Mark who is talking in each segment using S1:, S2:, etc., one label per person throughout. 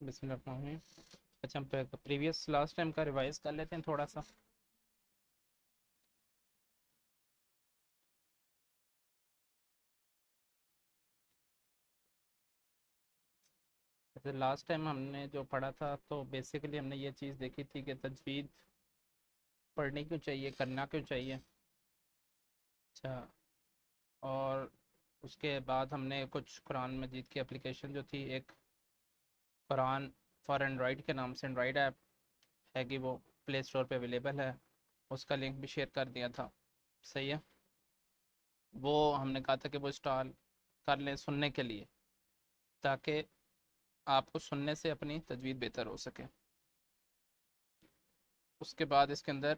S1: بسم اللہ الرحمن الرحیم۔ اچھا ہم پریویس لاسٹ ٹائم کا ریوائز کر لیتے ہیں تھوڑا سا۔ لاسٹ ٹائم ہم نے جو پڑھا تھا تو بیسیکلی ہم نے یہ چیز دیکھی تھی کہ تجوید پڑھنی کیوں چاہیے، کرنا کیوں چاہیے۔ اچھا، اور اس کے بعد ہم نے کچھ قرآن مجید کی اپلیکیشن جو تھی، ایک قرآن فار اینڈرائڈ کے نام سے اینڈرائڈ ایپ ہے کہ وہ پلے اسٹور پہ اویلیبل ہے، اس کا لنک بھی شیئر کر دیا تھا، صحیح ہے۔ وہ ہم نے کہا تھا کہ وہ انسٹال کر لیں سننے کے لیے، تاکہ آپ کو سننے سے اپنی تجوید بہتر ہو سکے۔ اس کے بعد اس کے اندر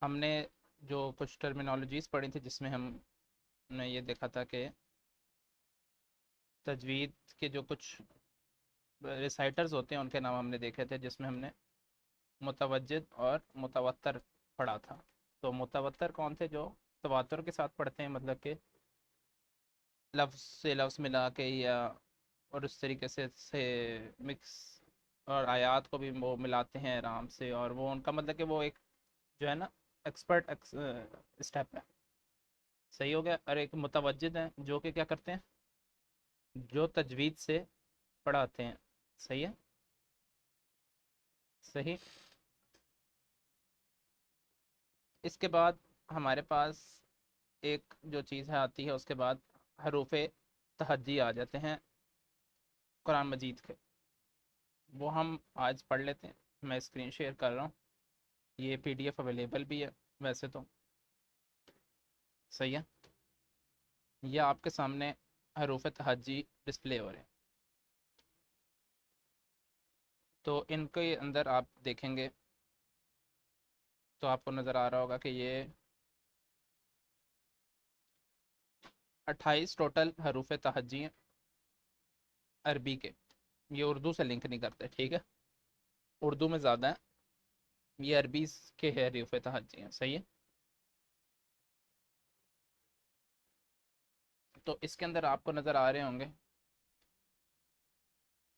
S1: ہم نے جو کچھ ٹرمینالوجیز پڑھی تھی، جس میں ہم نے یہ دیکھا تھا کہ تجوید کے جو کچھ ریسائٹرز ہوتے ہیں ان کے نام ہم نے دیکھے تھے، جس میں ہم نے متوجد اور متوتر پڑھا تھا۔ تو متوتر کون تھے؟ جو تواتر کے ساتھ پڑھتے ہیں، مطلب کہ لفظ سے لفظ ملا کے، یا اور اس طریقے سے مکس، اور آیات کو بھی وہ ملاتے ہیں آرام سے، اور وہ ان کا مطلب کہ وہ ایک جو ہے نا ایکسپرٹ اسٹیپ ہے، صحیح ہو گیا۔ اور ایک متوجد ہیں جو کہ کیا کرتے ہیں، جو تجوید سے پڑھاتے ہیں، صحیح ہے، صحیح۔ اس کے بعد ہمارے پاس ایک جو چیز ہے آتی ہے، اس کے بعد حروف تہجی آ جاتے ہیں قرآن مجید کے، وہ ہم آج پڑھ لیتے ہیں۔ میں اسکرین شیئر کر رہا ہوں، یہ پی ڈی ایف اویلیبل بھی ہے ویسے تو، صحیح ہے۔ یہ آپ کے سامنے حروف تہجی ڈسپلے ہو رہے ہیں، تو ان کے اندر آپ دیکھیں گے تو آپ کو نظر آ رہا ہوگا کہ یہ 28 ٹوٹل حروف تہجی ہیں عربی کے۔ یہ اردو سے لنک نہیں کرتے، ٹھیک ہے، اردو میں زیادہ ہیں، یہ عربی کے حروف تہجی ہیں، صحیح ہے۔ تو اس کے اندر آپ کو نظر آ رہے ہوں گے،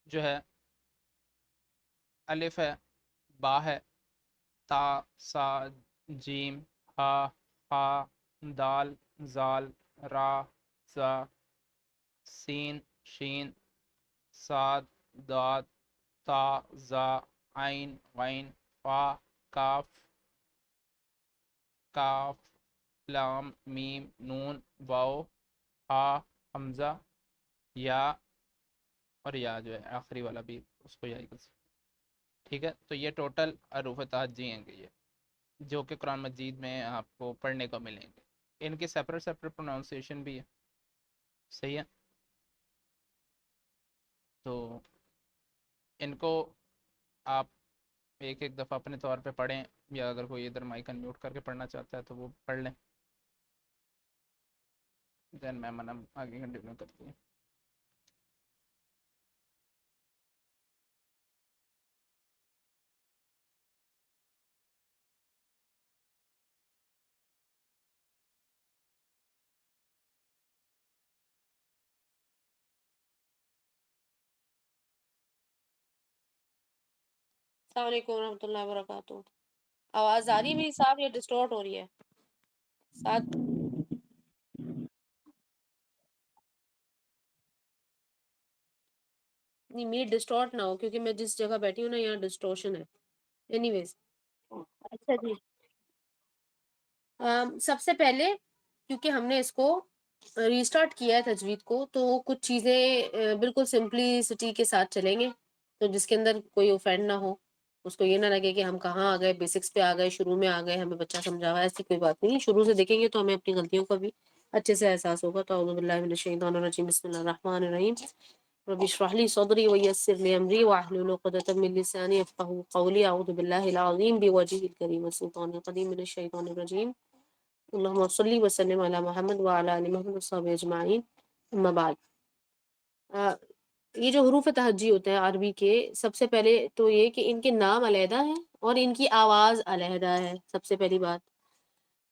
S1: جو ہے الف ہے، با ہے، تا، سا، جیم، ہا، ہا، دال، زال، را، زا، سین، شین، صاد، داد، تا، زا، عین، غین، فا، کاف، کاف، لام، میم، نون، واو، ہا، حمزہ، یا، اور یا جو ہے آخری والا بھی اس کو یا کر سکتے، ٹھیک ہے۔ تو یہ ٹوٹل حروف تہجی ہیں کہ یہ جو کہ قرآن مجید میں آپ کو پڑھنے کو ملیں گے، ان کے سیپریٹ سیپریٹ پروناؤنسیشن بھی ہے، صحیح ہے۔ تو ان کو آپ ایک ایک دفعہ اپنے طور پہ پڑھیں، یا اگر کوئی ادھر مائک انمیوٹ کر کے پڑھنا چاہتا ہے تو وہ پڑھ لیں، دین میں آگے کنٹینیو کرتی ہوں۔
S2: السلام علیکم ورحمۃ اللہ وبرکاتہ۔ آواز آ رہی ہے میری صاف یا ڈسٹورٹ ہو رہی ہے؟ ساتھ نہیں، میری ڈسٹورٹ نہ ہو، کیونکہ میں جس جگہ بیٹھی ہوں نا یہاں ڈسٹورشن ہے۔ اینی ویز، اچھا جی، سب سے پہلے کیونکہ ہم نے اس کو ریسٹارٹ کیا ہے تجوید کو، تو کچھ چیزیں بالکل سمپلیسٹی کے ساتھ چلیں گے، تو جس کے اندر کوئی اوفینڈ نہ ہو، اس کو یہ نہ لگے کہ ہم کہاں آ گئے، بیسکس پہ آ گئے، شروع میں آ گئے، ہمیں بچہ سمجھا ہوا ہے، ایسی کوئی بات نہیں۔ شروع سے دیکھیں گے تو ہمیں اپنی غلطیوں کا بھی اچھے سے احساس ہوگا۔ تو اعوذ باللہ من الشیطان الرجیم، بسم اللہ الرحمن الرحیم، رب اشرح لي صدري ويسر لي امري واحلل عقدة من لساني يفقهوا قولي، اعوذ بالله العظيم بوجهه الكريم والسلطان القديم من الشيطان الرجيم، اللهم صل وسلم على محمد وعلى ال محمد وصحبه اجمعین، اما بعد۔ یہ جو حروف تہجی ہوتے ہیں عربی کے، سب سے پہلے تو یہ کہ ان کے نام علیحدہ ہیں اور ان کی آواز علیحدہ ہے، سب سے پہلی بات۔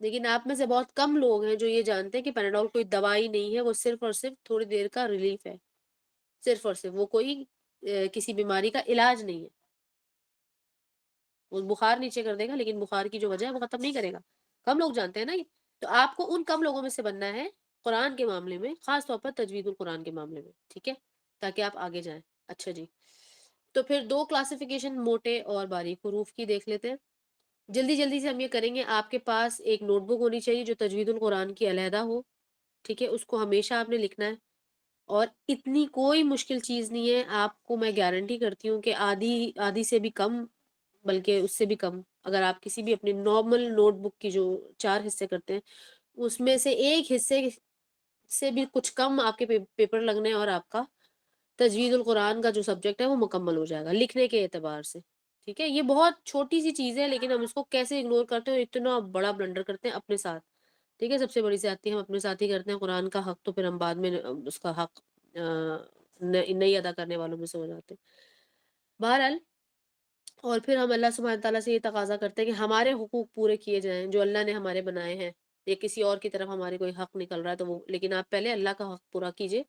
S2: لیکن آپ میں سے بہت کم لوگ ہیں جو یہ جانتے ہیں کہ پیناڈول کوئی دوائی نہیں ہے، وہ صرف اور صرف تھوڑی دیر کا ریلیف ہے، صرف اور صرف وہ کوئی کسی بیماری کا علاج نہیں ہے. وہ بخار نیچے کر دے گا لیکن بخار کی جو وجہ ہے وہ ختم نہیں کرے گا. کم لوگ جانتے ہیں نا یہ. تو آپ کو ان کم لوگوں میں سے بننا ہے قرآن کے معاملے میں، خاص طور پر تجوید القرآن کے معاملے میں، ٹھیک ہے، تاکہ آپ آگے جائیں. اچھا جی، تو پھر 2 کلاسیفیکیشن موٹے اور باریک حروف کی دیکھ لیتے ہیں. جلدی جلدی سے ہم یہ کریں گے. آپ کے پاس ایک نوٹ بک ہونی چاہیے جو تجوید القرآن کی علیحدہ ہو، ٹھیک ہے، اس کو ہمیشہ آپ نے لکھنا ہے. اور اتنی کوئی مشکل چیز نہیں ہے، آپ کو میں گارنٹی کرتی ہوں کہ آدھی سے بھی کم، بلکہ اس سے بھی کم، اگر آپ کسی بھی اپنی نارمل نوٹ بک کی جو 4 حصے کرتے ہیں اس میں سے ایک حصے سے بھی کچھ کم آپ کے پیپر لگنے اور آپ کا تجوید القرآن کا جو سبجیکٹ ہے وہ مکمل ہو جائے گا لکھنے کے اعتبار سے. ٹھیک ہے، یہ بہت چھوٹی سی چیز ہے لیکن ہم اس کو کیسے اگنور کرتے ہیں اور اتنا بڑا بلنڈر کرتے ہیں اپنے ساتھ. ٹھیک ہے، سب سے بڑی زیادتی ہم اپنے ساتھ ہی کرتے ہیں. قرآن کا حق تو پھر ہم بعد میں اس کا حق نہیں ادا کرنے والوں میں سے ہو جاتے ہیں. بہرحال، اور پھر ہم اللہ سبحانہ تعالیٰ سے یہ تقاضا کرتے ہیں کہ ہمارے حقوق پورے کیے جائیں جو اللہ نے ہمارے بنائے ہیں. یا کسی اور کی طرف ہمارے کوئی حق نکل رہا ہے تو وہ، لیکن آپ پہلے اللہ کا حق پورا کیجئے،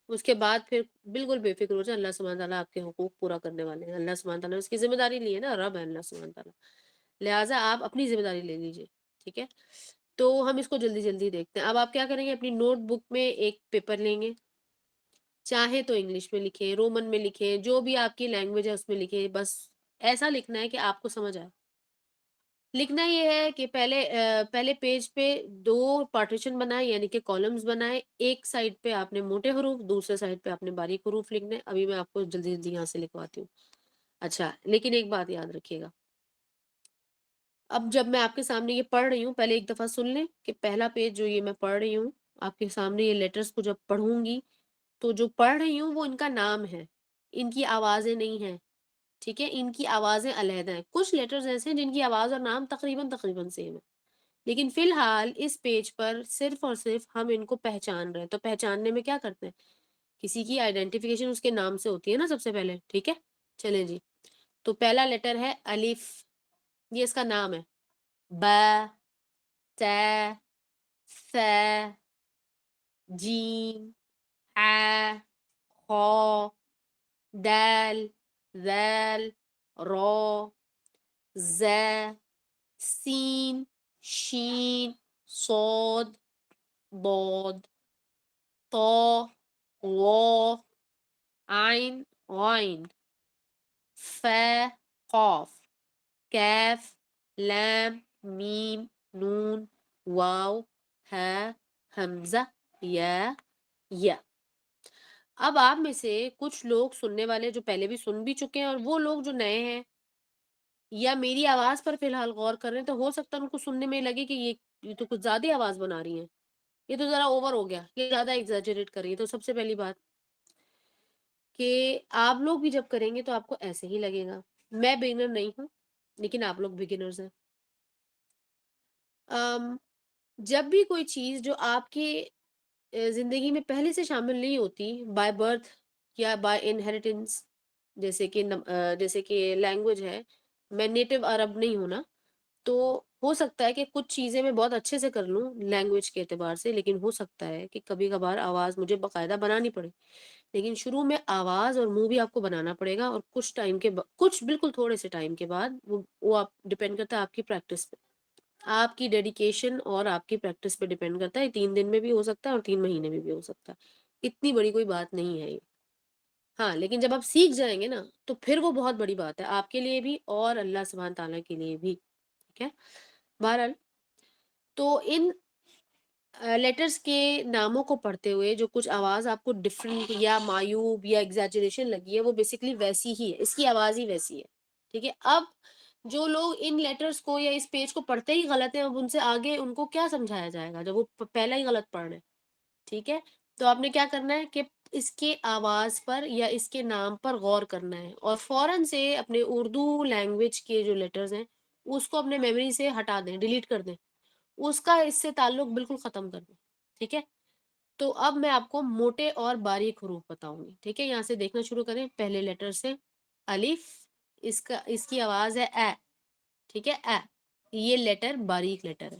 S2: اس کے بعد پھر بالکل بے فکر ہو جائیں. اللہ سبحانہ تعالیٰ آپ کے حقوق پورا کرنے والے ہیں. اللہ سبحانہ تعالیٰ نے اس کی ذمہ داری لی ہے نا، رب ہے اللہ سبحانہ تعالیٰ، لہٰذا آپ اپنی ذمہ داری لے لیجئے. ٹھیک ہے، تو ہم اس کو جلدی جلدی دیکھتے ہیں. اب آپ کیا کریں گے، اپنی نوٹ بک میں ایک پیپر لیں گے، چاہے تو انگلش میں لکھیں، رومن میں لکھیں، جو بھی آپ کی لینگویج ہے اس میں لکھیں. بس ایسا لکھنا ہے کہ آپ کو سمجھ آئے. لکھنا یہ ہے کہ پہلے پیج پہ 2 پارٹیشن بنائے، یعنی کہ کالمز بنائے. ایک سائڈ پہ آپ نے موٹے حروف، دوسرے سائڈ پہ آپ نے باریک حروف لکھنے. ابھی میں آپ کو جلدی جلدی یہاں سے لکھواتی ہوں. اچھا، لیکن ایک بات یاد رکھیے گا، اب جب میں آپ کے سامنے یہ پڑھ رہی ہوں، پہلے ایک دفعہ سن لیں کہ پہلا پیج جو یہ میں پڑھ رہی ہوں آپ کے سامنے، یہ لیٹرز کو جب پڑھوں گی تو جو پڑھ رہی ہوں وہ ان کا نام ہے، ان کی آوازیں نہیں ہیں. ٹھیک ہے، ان کی آوازیں علیحدہ ہیں. کچھ لیٹرز ایسے ہیں جن کی آواز اور نام تقریباً سیم ہے، لیکن فی الحال اس پیج پر صرف اور صرف ہم ان کو پہچان رہے ہیں. تو پہچاننے میں کیا کرتے ہیں، کسی کی آئیڈینٹیفیکیشن اس کے نام سے ہوتی ہے نا سب سے پہلے. ٹھیک ہے، چلیں جی. تو پہلا لیٹر ہے الف، یہ اس کا نام ہے. با، تا، ثا، جیم، عا، خا، دال، ذال، را، زا، سین، شین، صاد، ضاد، طا، وا، عین، غین، فا، قاف، کاف، لام، میم، نون، واو، ہا، حمزہ، یا. اب آپ میں سے کچھ لوگ سننے والے جو پہلے بھی سن بھی چکے ہیں، اور وہ لوگ جو نئے ہیں یا میری آواز پر فی الحال غور کر رہے ہیں، تو ہو سکتا ہے ان کو سننے میں لگے کہ یہ تو کچھ زیادہ آواز بنا رہی ہیں، یہ تو ذرا اوور ہو گیا، یہ زیادہ ایگزیجریٹ کر رہی ہے. تو سب سے پہلی بات کہ آپ لوگ بھی جب کریں گے تو آپ کو ایسے ہی لگے گا. میں بگنر نہیں ہوں لیکن آپ لوگ بگنرز ہیں. جب بھی کوئی چیز جو آپ کی زندگی میں پہلے سے شامل نہیں ہوتی، بائی برتھ یا بائی انہیریٹنس، جیسے کہ لینگویج ہے، میں نیٹو عرب نہیں ہوں نا، تو ہو سکتا ہے کہ کچھ چیزیں میں بہت اچھے سے کر لوں لینگویج کے اعتبار سے، لیکن ہو سکتا ہے کہ کبھی کبھار آواز مجھے باقاعدہ بنانی پڑے. لیکن شروع میں آواز اور منہ بھی آپ کو بنانا پڑے گا، اور کچھ ٹائم کے بعد، کچھ بالکل تھوڑے سے ٹائم کے بعد، وہ آپ ڈپینڈ کرتا ہے آپ کی پریکٹس پہ، آپ کی ڈیڈیکیشن اور آپ کی پریکٹس پہ ڈپینڈ کرتا ہے. 3 دن میں بھی ہو سکتا ہے اور 3 مہینے میں بھی ہو سکتا ہے. اتنی بڑی کوئی بات نہیں ہے یہ. ہاں، لیکن جب آپ سیکھ جائیں گے نا تو پھر وہ بہت بڑی بات ہے آپ کے لیے بھی اور اللہ سبحانہ تعالیٰ کے لیے بھی. ٹھیک ہے، بہرحال تو ان لیٹرز کے ناموں کو پڑھتے ہوئے جو کچھ آواز آپ کو ڈفرینٹ یا معیوب یا ایگزیجریشن لگی ہے، وہ بیسیکلی ویسی ہی ہے، اس کی آواز ہی ویسی ہے. ٹھیک ہے، اب جو لوگ ان لیٹرز کو یا اس پیج کو پڑھتے ہی غلط ہیں، اب ان سے آگے ان کو کیا سمجھایا جائے گا جب وہ پہلا ہی غلط پڑھ رہے ہیں. ٹھیک ہے، تو آپ نے کیا کرنا ہے کہ اس کے آواز پر یا اس کے نام پر غور کرنا ہے، اور فوراً سے اپنے اردو لینگویج کے جو لیٹرز ہیں اس کو اپنے میموری سے ہٹا دیں، ڈیلیٹ کر دیں، اس کا اس سے تعلق بالکل ختم کر دیں. ٹھیک ہے، تو اب میں آپ کو موٹے اور باریک حروف بتاؤں گی. ٹھیک ہے، یہاں سے دیکھنا شروع کریں. پہلے لیٹر سے الف، اس کی آواز ہے اے. ٹھیک ہے، اے، یہ لیٹر باریک لیٹر ہے.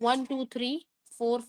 S2: 1 2 3 4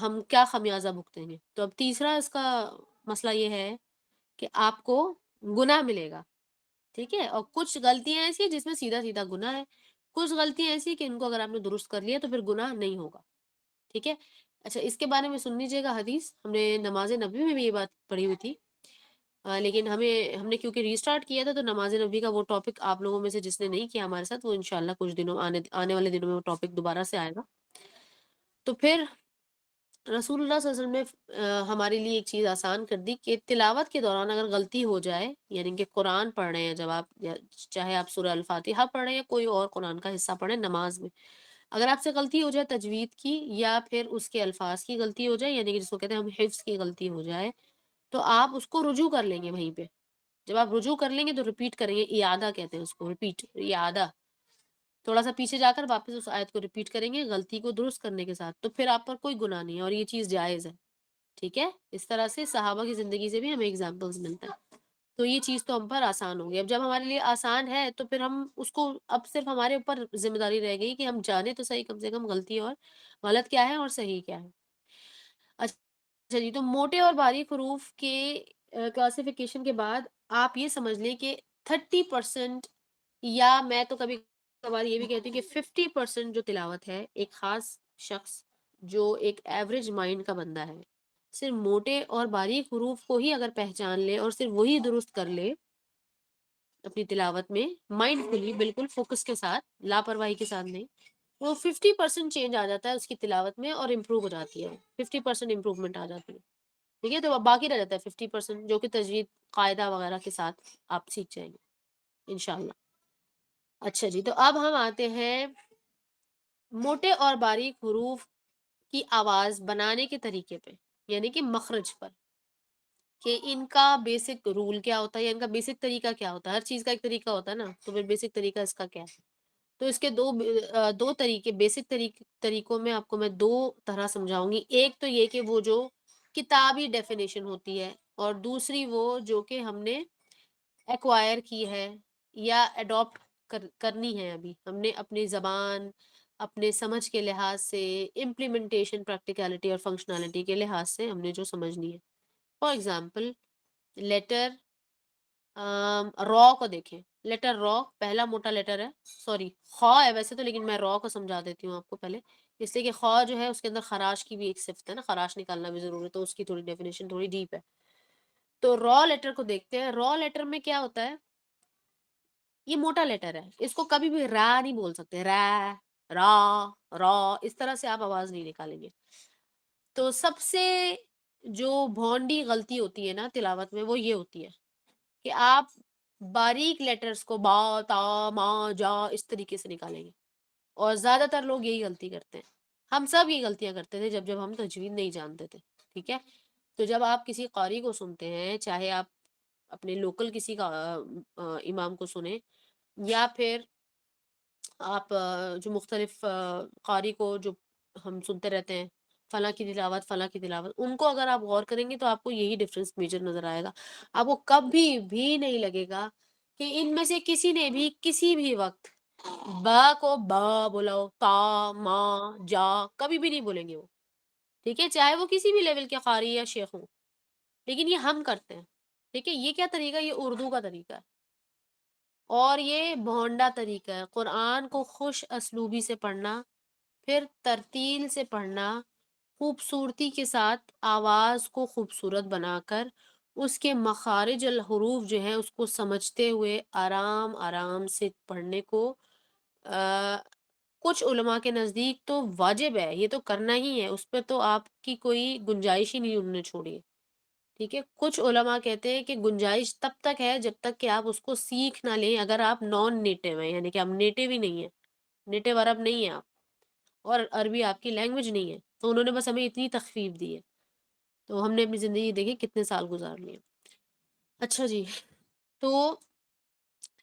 S2: ہم کیا خمیازہ بھگتیں گے. تو اب تیسرا اس کا مسئلہ یہ ہے کہ آپ کو گناہ ملے گا، ٹھیک ہے؟ اور کچھ غلطیاں ایسی ہیں جس میں سیدھا سیدھا گناہ ہے، کچھ غلطیاں ایسی ہیں کہ ان کو اگر آپ نے درست کر لیا تو پھر گناہ نہیں ہوگا، ٹھیک ہے؟ اچھا، اس کے بارے میں سن لیجیے گا حدیث. ہم نے نماز نبی میں بھی یہ بات پڑھی ہوئی تھی، لیکن ہم نے کیونکہ ریسٹارٹ کیا تھا تو نماز نبی کا وہ ٹاپک آپ لوگوں میں سے جس نے نہیں کیا ہمارے ساتھ، وہ انشاءاللہ کچھ دنوں آنے والے دنوں میں وہ ٹاپک دوبارہ سے آئے گا. تو پھر رسول اللہ صلی اللہ علیہ وسلم نے ہمارے لیے ایک چیز آسان کر دی کہ تلاوت کے دوران اگر غلطی ہو جائے، یعنی کہ قرآن پڑھ رہے ہیں جب آپ، چاہے آپ سورہ الفاتحہ پڑھ رہے ہیں یا کوئی اور قرآن کا حصہ پڑھ رہے ہیں نماز میں، اگر آپ سے غلطی ہو جائے تجوید کی یا پھر اس کے الفاظ کی غلطی ہو جائے، یعنی کہ جس کو کہتے ہیں ہم حفظ کی غلطی ہو جائے، تو آپ اس کو رجوع کر لیں گے وہیں پہ. جب آپ رجوع کر لیں گے تو ریپیٹ کریں گے، اعادہ کہتے ہیں اس کو، ریپیٹ، اعادہ. تھوڑا سا پیچھے جا کر واپس اس آیت کو ریپیٹ کریں گے غلطی کو درست کرنے کے ساتھ، تو پھر آپ پر کوئی گناہ نہیں ہے اور یہ چیز جائز ہے، ٹھیک ہے؟ اس طرح سے صحابہ کی زندگی سے بھی ہمیں اگزامپلز ملتے ہیں. تو یہ چیز تو ہم پر آسان ہو گئی. اب جب ہمارے لیے آسان ہے تو پھر ہم اس کو، اب صرف ہمارے اوپر ذمہ داری رہ گئی کہ ہم جانیں تو صحیح کم سے کم غلطی اور غلط کیا ہے اور صحیح کیا ہے. اچھا جی، تو موٹے اور باریک حروف کے کلاسیفیکیشن کے بعد آپ یہ سمجھ لیں کہ 30% یا میں تو کبھی کبھار یہ بھی کہتی ہوں کہ 50% جو تلاوت ہے ایک خاص شخص جو ایک ایوریج مائنڈ کا بندہ ہے، صرف موٹے اور باریک حروف کو ہی اگر پہچان لے اور صرف وہی درست کر لے اپنی تلاوت میں، مائنڈ فلی، بالکل فوکس کے ساتھ، لاپرواہی کے ساتھ نہیں، وہ 50% چینج آ جاتا ہے اس کی تلاوت میں اور امپروو ہو جاتی ہے، 50% امپروومنٹ آ جاتی ہے، ٹھیک ہے؟ تو اب باقی رہ جاتا ہے 50% جو کہ تجوید قاعدہ وغیرہ کے ساتھ آپ سیکھ جائیں گے انشاءاللہ. اچھا جی، تو اب ہم آتے ہیں موٹے اور باریک حروف کی آواز بنانے کے طریقے پہ، یعنی کہ مخرج پر، کہ ان کا بیسک رول کیا ہوتا ہے یا ان کا بیسک طریقہ کیا ہوتا ہے. ہر چیز کا ایک طریقہ ہوتا ہے نا، تو پھر بیسک طریقہ اس کا کیا ہے. تو اس کے دو طریقے، بیسک طریقوں میں آپ کو میں دو طرح سمجھاؤں گی. ایک تو یہ کہ وہ جو کتابی ڈیفینیشن ہوتی ہے، اور دوسری وہ جو کہ ہم نے ایکوائر کی ہے یا اڈاپٹ کرنی ہے. ابھی ہم نے اپنی زبان، اپنے سمجھ کے لحاظ سے، امپلیمنٹیشن، پریکٹیکلٹی اور فنکشنالٹی کے لحاظ سے ہم نے جو سمجھنی ہے. فار ایگزامپل لیٹر را کو دیکھیں. لیٹر را پہلا موٹا لیٹر ہے، سوری خا ہے ویسے تو، لیکن میں را کو سمجھا دیتی ہوں آپ کو پہلے، اس لیے کہ خا جو ہے اس کے اندر خراش کی بھی ایک صفت ہے نا، خراش نکالنا بھی ضروری ہے، تو اس کی تھوڑی ڈیفینیشن تھوڑی ڈیپ ہے. تو را لیٹر کو دیکھتے ہیں. را لیٹر میں کیا ہوتا ہے، یہ موٹا لیٹر ہے، اس کو کبھی بھی را نہیں بول سکتے، را را اس طرح سے آپ آواز نہیں نکالیں گے. تو سب سے جو بھونڈی غلطی ہوتی ہے نا تلاوت میں، وہ یہ ہوتی ہے کہ آپ باریک لیٹرز کو با، تا، ما، جا اس طریقے سے نکالیں گے، اور زیادہ تر لوگ یہی غلطی کرتے ہیں. ہم سب یہ غلطیاں کرتے تھے جب ہم تجوید نہیں جانتے تھے، ٹھیک ہے؟ تو جب آپ کسی قاری کو سنتے ہیں، چاہے آپ اپنے لوکل کسی کا امام کو سنیں یا پھر آپ جو مختلف قاری کو جو ہم سنتے رہتے ہیں، فلاں کی تلاوت، فلاں کی تلاوت، ان کو اگر آپ غور کریں گے تو آپ کو یہی ڈفرینس میجر نظر آئے گا. آپ کو کبھی بھی نہیں لگے گا کہ ان میں سے کسی نے بھی کسی بھی وقت با کو با بولا ہو، تا، ما، جا کبھی بھی نہیں بولیں گے وہ، ٹھیک ہے؟ چاہے وہ کسی بھی لیول کے قاری یا شیخ ہوں، لیکن یہ ہم کرتے ہیں، ٹھیک ہے؟ یہ کیا طریقہ ہے؟ یہ اردو کا طریقہ ہے، اور یہ بھونڈا طریقہ ہے. قرآن کو خوش اسلوبی سے پڑھنا، پھر ترتیل سے پڑھنا، خوبصورتی کے ساتھ آواز کو خوبصورت بنا کر اس کے مخارج الحروف جو ہیں اس کو سمجھتے ہوئے آرام آرام سے پڑھنے کو کچھ علماء کے نزدیک تو واجب ہے، یہ تو کرنا ہی ہے، اس پہ تو آپ کی کوئی گنجائش ہی نہیں انہوں نے چھوڑی ہے، ٹھیک ہے؟ کچھ علماء کہتے ہیں کہ گنجائش تب تک ہے جب تک کہ آپ اس کو سیکھ نہ لیں، اگر آپ نان نیٹو ہیں، یعنی کہ آپ نیٹو ہی نہیں ہیں، نیٹو عرب نہیں ہیں آپ، اور عربی آپ کی لینگویج نہیں ہے، تو انہوں نے بس ہمیں اتنی تخفیف دی ہے. تو ہم نے اپنی زندگی دیکھی کتنے سال گزار لیے. اچھا جی، تو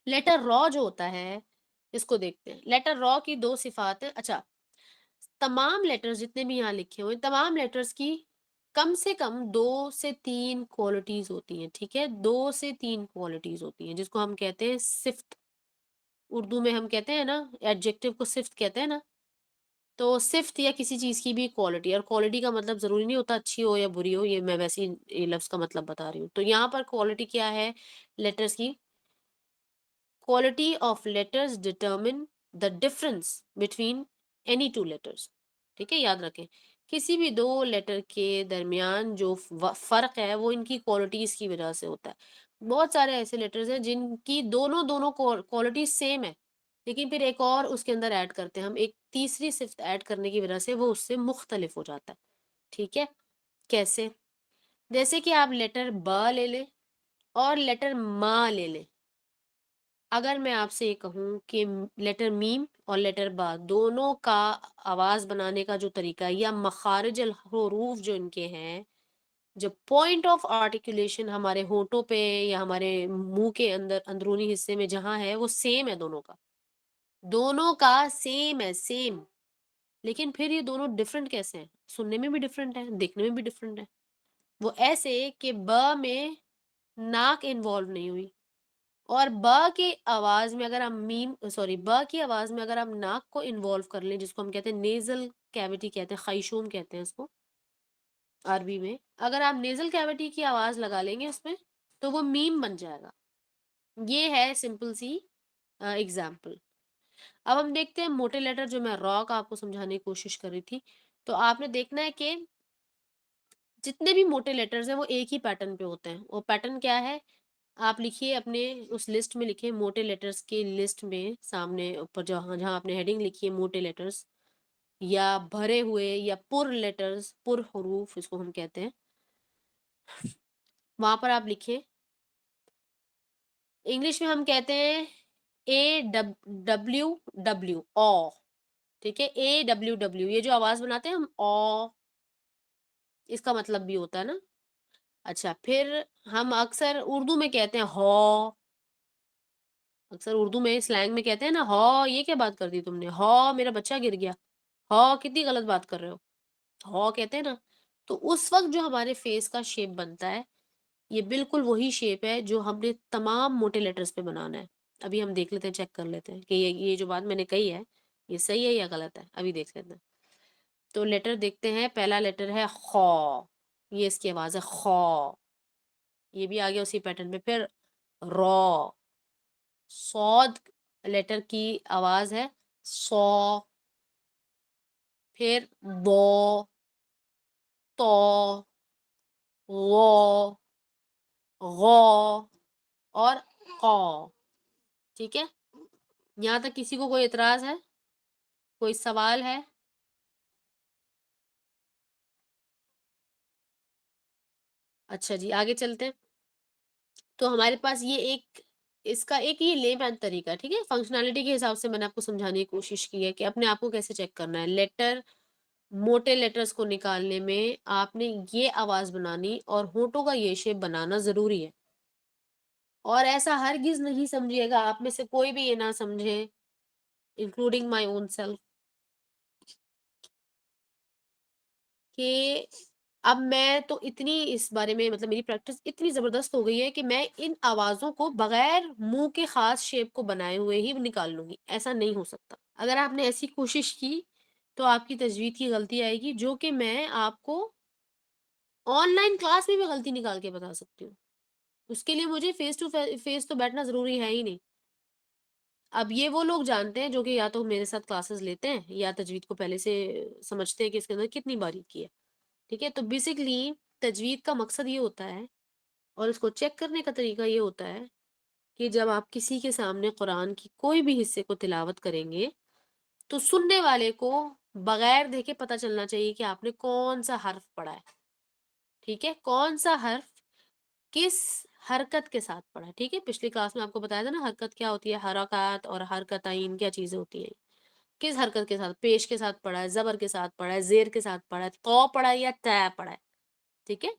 S2: لیٹر را جو ہوتا ہے اس کو دیکھتے ہیں. لیٹر را کی دو صفات ہیں. اچھا، تمام لیٹرز جتنے بھی یہاں لکھے ہوئے، تمام لیٹرز کی کم سے کم 2 سے 3 کوالٹیز ہوتی ہیں، ٹھیک ہے؟ 2 سے 3 کوالٹیز ہوتی ہیں جس کو ہم کہتے ہیں صفت. اردو میں ہم کہتے ہیں نا ایڈجیکٹو کو صفت کہتے ہیں نا، تو صفت یا کسی چیز کی بھی کوالٹی، اور کوالٹی کا مطلب ضروری نہیں ہوتا اچھی ہو یا بری ہو، یہ میں ویسے ہی یہ لفظ کا مطلب بتا رہی ہوں. تو یہاں پر کوالٹی کیا ہے لیٹرز کی؟ Quality of letters determine the difference between any two letters. ٹھیک ہے، یاد رکھیں کسی بھی دو لیٹر کے درمیان جو فرق ہے وہ ان کی کوالٹیز کی وجہ سے ہوتا ہے. بہت سارے ایسے لیٹرز ہیں جن کی دونوں کوالٹی سیم ہے، لیکن پھر ایک اور اس کے اندر ایڈ کرتے ہیں ہم، ایک تیسری صفت ایڈ کرنے کی وجہ سے وہ اس سے مختلف ہو جاتا ہے. ٹھیک ہے، کیسے؟ جیسے کہ آپ لیٹر با لے لیں اور لیٹر ما لے لیں. اگر میں آپ سے یہ کہوں کہ لیٹر میم اور لیٹر با دونوں کا آواز بنانے کا جو طریقہ ہے یا مخارج الحروف جو ان کے ہیں، جو پوائنٹ آف آرٹیکولیشن ہمارے ہونٹوں پہ یا ہمارے منہ کے اندر اندرونی حصے میں جہاں ہے وہ سیم ہے، دونوں کا سیم ہے، سیم. لیکن پھر یہ دونوں ڈفرنٹ کیسے ہیں؟ سننے میں بھی ڈفرنٹ ہے، دیکھنے میں بھی ڈفرنٹ ہے. وہ ایسے کہ ب میں ناک انوالو نہیں ہوئی، اور ب کی آواز میں اگر ہم ب کی آواز میں اگر ہم ناک کو انوالو کر لیں، جس کو ہم کہتے ہیں نیزل کیویٹی کہتے ہیں، خیشوم کہتے ہیں اس کو عربی میں. اگر آپ نیزل کیویٹی کی آواز لگا لیں گے اس میں تو وہ میم بن جائے گا. یہ ہے سمپل سی ایگزامپل. اب ہم دیکھتے ہیں موٹے لیٹر، جو میں را کا آپ کو سمجھانے کی کوشش کر رہی تھی. تو آپ نے دیکھنا ہے کہ جتنے بھی موٹے لیٹرز ہیں وہ ایک ہی پیٹرن پہ ہوتے ہیں. وہ پیٹرن کیا ہے؟ آپ لکھیے اپنے اس لسٹ میں، لکھیے موٹے لیٹرز کی لسٹ میں سامنے اوپر جہاں آپ نے ہیڈنگ لکھی ہے موٹے لیٹرز یا بھرے ہوئے یا پر لیٹرز، پر حروف اس کو ہم کہتے ہیں، وہاں پر آپ لکھیں. انگلش میں ہم کہتے ہیں اے ڈبلیو ڈبلیو او. ٹھیک ہے، اے ڈبلیو ڈبلیو یہ جو آواز بناتے ہیں ہم او، اس کا مطلب بھی ہوتا ہے نا. اچھا، پھر ہم اکثر اردو میں کہتے ہیں ہو، اکثر اردو میں سلینگ میں کہتے ہیں نا ہو. یہ کیا بات کر دی تم نے؟ ہو میرا بچہ گر گیا. ہو کتنی غلط بات کر رہے ہو. ہو کہتے ہیں نا. تو اس وقت جو ہمارے فیس کا شیپ بنتا ہے یہ بالکل وہی شیپ ہے جو ہم نے تمام موٹے لیٹرز پہ بنانا ہے. ابھی ہم دیکھ لیتے ہیں، چیک کر لیتے ہیں کہ یہ جو بات میں نے کہی ہے یہ صحیح ہے یا غلط ہے. ابھی دیکھ لیتے ہیں. تو لیٹر دیکھتے ہیں. پہلا لیٹر ہے خو، یہ اس کی آواز ہے خو، یہ بھی آ گیا اسی پیٹرن میں. پھر رو، صاد لیٹر کی آواز ہے سو. پھر دو، تو، غو، غو اور قو. ٹھیک ہے، یہاں تک کسی کو کوئی اعتراض ہے؟ کوئی سوال ہے؟ اچھا جی، آگے چلتے ہیں. تو ہمارے پاس یہ ایک اس کا ایک یہ لے مین طریقہ ہے. ٹھیک ہے، فنکشنالٹی کے حساب سے میں نے آپ کو سمجھانے کی کوشش کی ہے کہ اپنے آپ کو کیسے چیک کرنا ہے. لیٹر موٹے لیٹرز کو نکالنے میں آپ نے یہ آواز بنانی اور ہونٹوں کا یہ شیپ بنانا ضروری ہے. اور ایسا ہرگز نہیں سمجھیے گا، آپ میں سے کوئی بھی یہ نہ سمجھے انکلوڈنگ مائی اون سیلف کہ اب میں تو اتنی اس بارے میں مطلب میری پریکٹس اتنی زبردست ہو گئی ہے کہ میں ان آوازوں کو بغیر منہ کے خاص شیپ کو بنائے ہوئے ہی نکال لوں گی. ایسا نہیں ہو سکتا. اگر آپ نے ایسی کوشش کی تو آپ کی تجوید کی غلطی آئے گی، جو کہ میں آپ کو آن لائن کلاس میں بھی غلطی نکال کے بتا سکتی ہوں. اس کے لیے مجھے فیس ٹو فیس تو بیٹھنا ضروری ہے ہی نہیں. اب یہ وہ لوگ جانتے ہیں جو کہ یا تو میرے ساتھ کلاسز لیتے ہیں یا تجوید کو پہلے سے سمجھتے ہیں کہ اس کے اندر کتنی باریکی ہے. ٹھیک ہے، تو بیسکلی تجوید کا مقصد یہ ہوتا ہے اور اس کو چیک کرنے کا طریقہ یہ ہوتا ہے کہ جب آپ کسی کے سامنے قرآن کی کوئی بھی حصے کو تلاوت کریں گے تو سننے والے کو بغیر دیکھے پتہ چلنا چاہیے کہ آپ نے کون سا حرف پڑھا ہے. ٹھیک ہے، کون سا حرف کس حرکت کے ساتھ پڑھا ہے. ٹھیک ہے، پچھلی کلاس میں آپ کو بتایا تھا نا حرکت کیا ہوتی ہے، حرکات اور حرکتین کیا چیزیں ہوتی ہیں. کس حرکت کے ساتھ؟ پیش کے ساتھ پڑھا ہے، زبر کے ساتھ پڑھا ہے، زیر کے ساتھ پڑھا ہے، تو پڑھا ہے یا تے پڑھا ہے. ٹھیک ہے،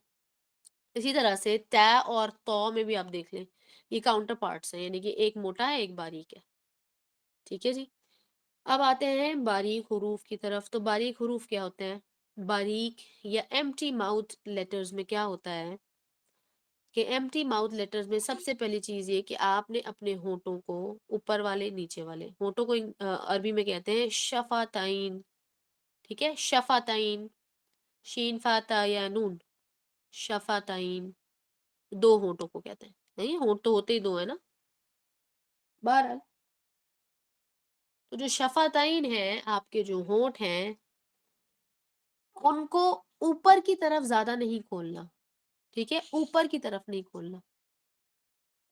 S2: اسی طرح سے تے اور تو میں بھی آپ دیکھ لیں یہ کاؤنٹر پارٹس ہیں، یعنی کہ ایک موٹا ہے ایک باریک ہے. ٹھیک ہے جی، اب آتے ہیں باریک حروف کی طرف. تو باریک حروف کیا ہوتے ہیں؟ باریک یا ایمٹی ماؤتھ لیٹرز میں کیا ہوتا ہے کہ ایمٹی ماؤتھ لیٹرز میں سب سے پہلی چیز یہ کہ آپ نے اپنے ہونٹوں کو اوپر والے نیچے والے ہونٹوں کو عربی میں کہتے ہیں شفاتین. ٹھیک ہے. شفاتین، شین فاتا یا نون، شفاتین، دو ہونٹوں کو کہتے ہیں. نہیں ہونٹ تو ہوتے ہی دو ہے نا. بہرحال تو جو شفاتین ہیں آپ کے جو ہونٹ ہیں ان کو اوپر کی طرف زیادہ نہیں کھولنا. ٹھیک ہے، اوپر کی طرف نہیں کھولنا.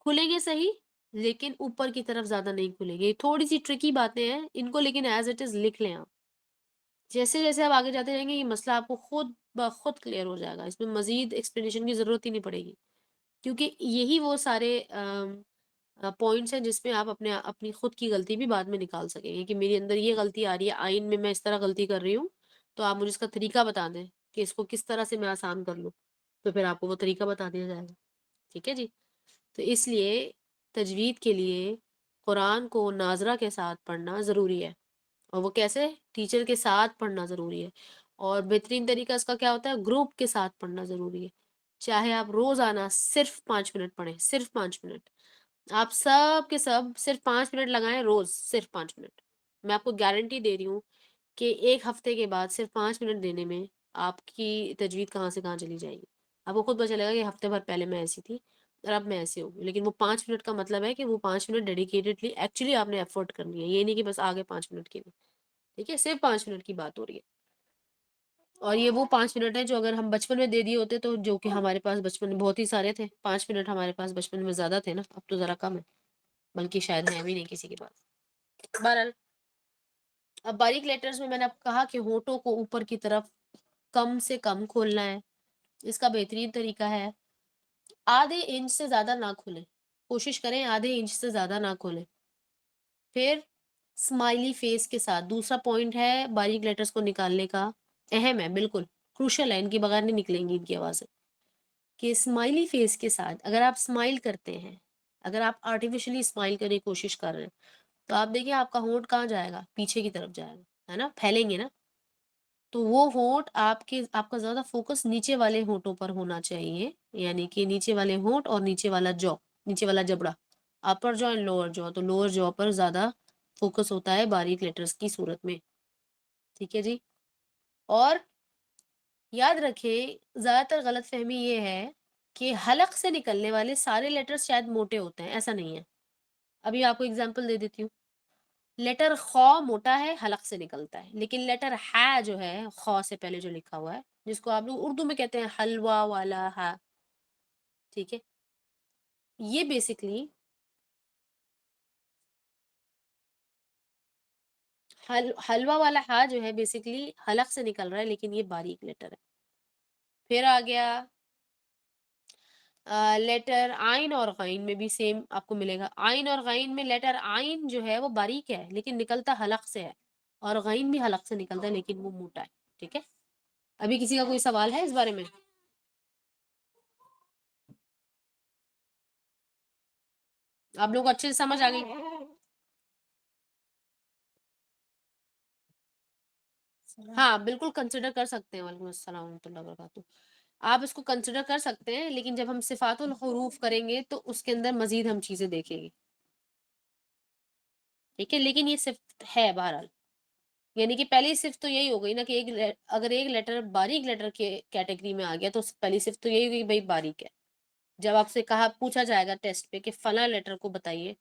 S2: کھلیں گے صحیح لیکن اوپر کی طرف زیادہ نہیں کھلیں گے. یہ تھوڑی سی ٹرکی باتیں ہیں ان کو، لیکن ایز اٹ از لکھ لیں آپ. جیسے جیسے آپ آگے جاتے جائیں گے یہ مسئلہ آپ کو خود بخود کلیئر ہو جائے گا. اس میں مزید ایکسپلینیشن کی ضرورت ہی نہیں پڑے گی، کیونکہ یہی وہ سارے پوائنٹس ہیں جس میں آپ اپنی خود کی غلطی بھی بعد میں نکال سکیں گے کہ میری اندر یہ غلطی آ رہی ہے، آئین میں اس طرح غلطی کر رہی ہوں، تو آپ مجھے اس کا طریقہ بتا دیں کہ اس کو کس طرح سے میں آسان کر لوں، تو پھر آپ کو وہ طریقہ بتا دیا جائے گا. ٹھیک ہے جی. تو اس لیے تجوید کے لیے قرآن کو ناظرہ کے ساتھ پڑھنا ضروری ہے. اور وہ کیسے؟ ٹیچر کے ساتھ پڑھنا ضروری ہے. اور بہترین طریقہ اس کا کیا ہوتا ہے؟ گروپ کے ساتھ پڑھنا ضروری ہے. چاہے آپ روزانہ صرف 5 منٹ پڑھیں، صرف 5 منٹ. آپ سب کے سب صرف 5 منٹ لگائیں روز، صرف 5 منٹ. میں آپ کو گارنٹی دے رہی ہوں کہ ایک ہفتے کے بعد صرف 5 منٹ دینے میں آپ کی تجوید کہاں سے کہاں چلی جائے گی. آپ کو خود پتہ چلے گا کہ ہفتے بھر پہلے میں ایسی تھی اور اب میں ایسے ہوں گی. لیکن وہ 5 منٹ کا مطلب ہے کہ وہ 5 منٹ ڈیڈیکیٹڈلی ایکچولی آپ نے ایفرٹ کرنی ہے. یہ نہیں کہ بس آگے 5 منٹ کے لیے. ٹھیک ہے، صرف 5 منٹ کی بات ہو رہی ہے. اور یہ وہ 5 منٹ ہیں جو اگر ہم بچپن میں دے دیے ہوتے تو، جو کہ ہمارے پاس بچپن میں بہت ہی سارے تھے. 5 منٹ ہمارے پاس بچپن میں زیادہ تھے نا، اب تو ذرا کم ہے، بلکہ شاید ہے بھی نہیں کسی کے پاس. بہرحال اب باریک لیٹرز میں نے اب کہا کہ ہونٹوں کو اوپر کی طرف کم سے کم کھولنا ہے. اس کا بہترین طریقہ ہے آدھے انچ سے زیادہ نہ کھولیں. کوشش کریں آدھے انچ سے زیادہ نہ کھولیں. پھر اسمائلی فیس کے ساتھ، دوسرا پوائنٹ ہے باریک لیٹرز کو نکالنے کا، اہم ہے، بالکل کروشل ہے، ان کی بغیر نہیں نکلیں گی ان کی آوازیں. کہ اسمائلی فیس کے ساتھ اگر آپ اسمائل کرتے ہیں، اگر آپ آرٹیفیشلی اسمائل کرنے کی کوشش کر رہے ہیں، تو آپ دیکھیں آپ کا ہونٹ کہاں جائے گا؟ پیچھے کی طرف جائے گا، ہے نا، پھیلیں گے نا. تو وہ ہونٹ آپ کا زیادہ فوکس نیچے والے ہونٹوں پر ہونا چاہیے. یعنی کہ نیچے والے ہونٹ اور نیچے والا جو، نیچے والا جبڑا، اپر جو اینڈ لوور جو. تو لوور جو پر زیادہ فوکس ہوتا ہے باریک لیٹرز کی صورت میں. ٹھیک ہے جی. اور یاد رکھیں زیادہ تر غلط فہمی یہ ہے کہ حلق سے نکلنے والے سارے لیٹرز شاید موٹے ہوتے ہیں. ایسا نہیں ہے. ابھی آپ کو اگزامپل دے دیتی ہوں. لیٹر خو موٹا ہے، حلق سے نکلتا ہے، لیکن لیٹر ہا جو ہے، خو سے پہلے جو لکھا ہوا ہے، جس کو آپ لوگ اردو میں کہتے ہیں حلوا والا ہا، ٹھیک ہے، یہ بیسکلی حلوا والا ہا جو ہے بیسکلی حلق سے نکل رہا ہے، لیکن یہ باریک لیٹر ہے. پھر آ گیا لیٹر آئین اور غین میں بھی سیم آپ کو ملے گا. آئین اور غین میں لیٹر آئین جو ہے وہ باریک ہے لیکن نکلتا حلق سے ہے، اور غین بھی حلق سے نکلتا ہے لیکن وہ موٹا ہے. ٹھیک ہے. ابھی کسی کا کوئی سوال ہے اس بارے میں؟ آپ لوگ کو اچھے سے سمجھ آ گئی؟ ہاں بالکل کنسیڈر کر سکتے ہیں. وعلیکم السلام ورحمۃ اللہ وبرکاتہ. آپ اس کو کنسیڈر کر سکتے ہیں، لیکن جب ہم صفات الحروف کریں گے تو اس کے اندر مزید ہم چیزیں دیکھیں گے. ٹھیک ہے، لیکن یہ صفت ہے بہرحال. یعنی کہ پہلی صفت تو یہی ہو گئی نا کہ اگر ایک لیٹر باریک لیٹر کے کیٹیگری میں آ گیا تو پہلی صفت تو یہی ہوگی کہ بھائی باریک ہے. جب آپ سے پوچھا جائے گا ٹیسٹ پہ کہ فلاں لیٹر کو بتائیے،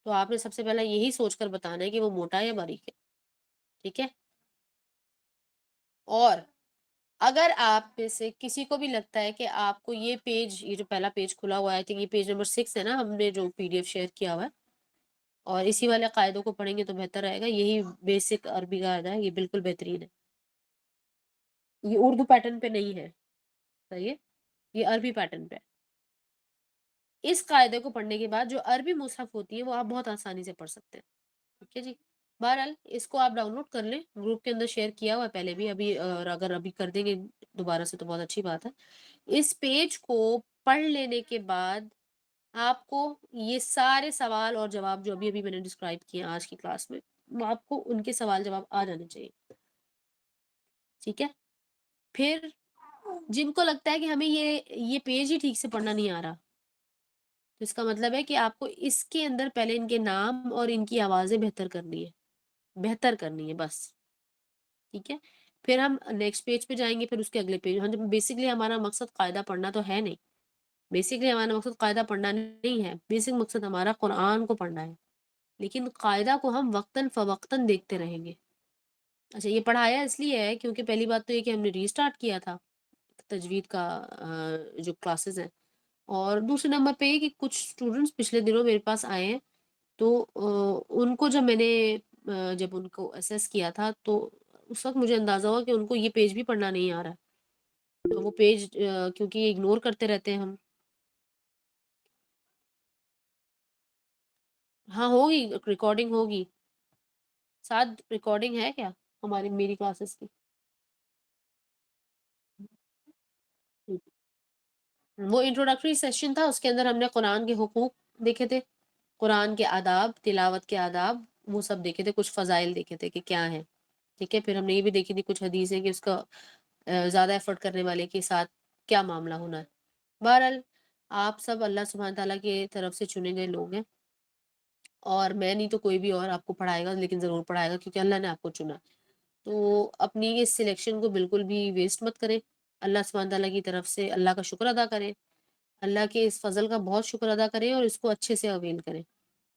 S2: تو آپ نے سب سے پہلا یہی سوچ کر بتانا ہے کہ وہ موٹا ہے یا باریک ہے. ٹھیک ہے. اور اگر آپ میں سے کسی کو بھی لگتا ہے کہ آپ کو یہ پیج، یہ جو پہلا پیج کھلا ہوا ہے، یہ پیج نمبر 6 ہے نا، ہم نے جو PDF شیئر کیا ہوا ہے، اور اسی والے قاعدوں کو پڑھیں گے تو بہتر رہے گا. یہی بیسک عربی قاعدہ ہے، یہ بالکل بہترین ہے. یہ اردو پیٹرن پہ نہیں ہے، صحیح ہے، یہ عربی پیٹرن پہ. اس قاعدے کو پڑھنے کے بعد جو عربی مصحف ہوتی ہے وہ آپ بہت آسانی سے پڑھ سکتے ہیں. ٹھیک ہے جی. بہرحال اس کو آپ ڈاؤن لوڈ کر لیں، گروپ کے اندر شیئر کیا ہوا ہے پہلے بھی، ابھی اور اگر ابھی کر دیں گے دوبارہ سے تو بہت اچھی بات ہے. اس پیج کو پڑھ لینے کے بعد آپ کو یہ سارے سوال اور جواب جو ابھی ابھی میں نے ڈسکرائب کیے آج کی کلاس میں، آپ کو ان کے سوال جواب آ جانے چاہیے. ٹھیک ہے. پھر جن کو لگتا ہے کہ ہمیں یہ پیج ہی ٹھیک سے پڑھنا نہیں آ رہا، تو اس کا مطلب ہے کہ آپ کو اس کے اندر پہلے ان کے نام اور ان کی آوازیں بہتر کرنی ہے، بس. ٹھیک ہے. پھر ہم نیکسٹ پیج پہ جائیں گے، پھر اس کے اگلے پیج. ہم بیسکلی ہمارا مقصد قاعدہ پڑھنا تو ہے نہیں، بیسکلی ہمارا مقصد قاعدہ پڑھنا نہیں ہے، بیسک مقصد ہمارا قرآن کو پڑھنا ہے، لیکن قاعدہ کو ہم وقتاً فوقتاً دیکھتے رہیں گے. اچھا، یہ پڑھایا اس لیے ہے کیونکہ پہلی بات تو یہ کہ ہم نے ریسٹارٹ کیا تھا تجوید کا جو کلاسز ہیں، اور دوسرے نمبر پہ یہ کہ کچھ اسٹوڈنٹس پچھلے دنوں میرے پاس آئے ہیں، تو ان کو جب میں نے جب ان کو اسیس کیا تھا تو اس وقت مجھے اندازہ ہوا کہ ان کو یہ پیج بھی پڑھنا نہیں آ رہا ہے. تو وہ پیج کیونکہ یہ اگنور کرتے رہتے ہیں ہم. ہاں ہوگی، ریکارڈنگ ہوگی، ساتھ ریکارڈنگ ہے کیا ہماری میری کلاسز کی؟ وہ انٹروڈکٹری سیشن تھا، اس کے اندر ہم نے قرآن کے حقوق دیکھے تھے، قرآن کے آداب، تلاوت کے آداب، وہ سب دیکھے تھے، کچھ فضائل دیکھے تھے کہ کیا ہے. ٹھیک ہے، پھر ہم نے یہ بھی دیکھی تھی کچھ حدیثیں کہ اس کا زیادہ ایفرٹ کرنے والے کے ساتھ کیا معاملہ ہونا ہے. بہرحال آپ سب اللہ سبحانہ تعالیٰ کی طرف سے چنے گئے لوگ ہیں، اور میں نہیں تو کوئی بھی اور آپ کو پڑھائے گا، لیکن ضرور پڑھائے گا کیونکہ اللہ نے آپ کو چنا. تو اپنی اس سلیکشن کو بالکل بھی ویسٹ مت کریں، اللہ سبحانہ تعالیٰ کی طرف سے اللہ کا شکر ادا کریں، اللہ کے اس فضل کا بہت شکر ادا کریں، اور اس کو اچھے سے اویل کریں،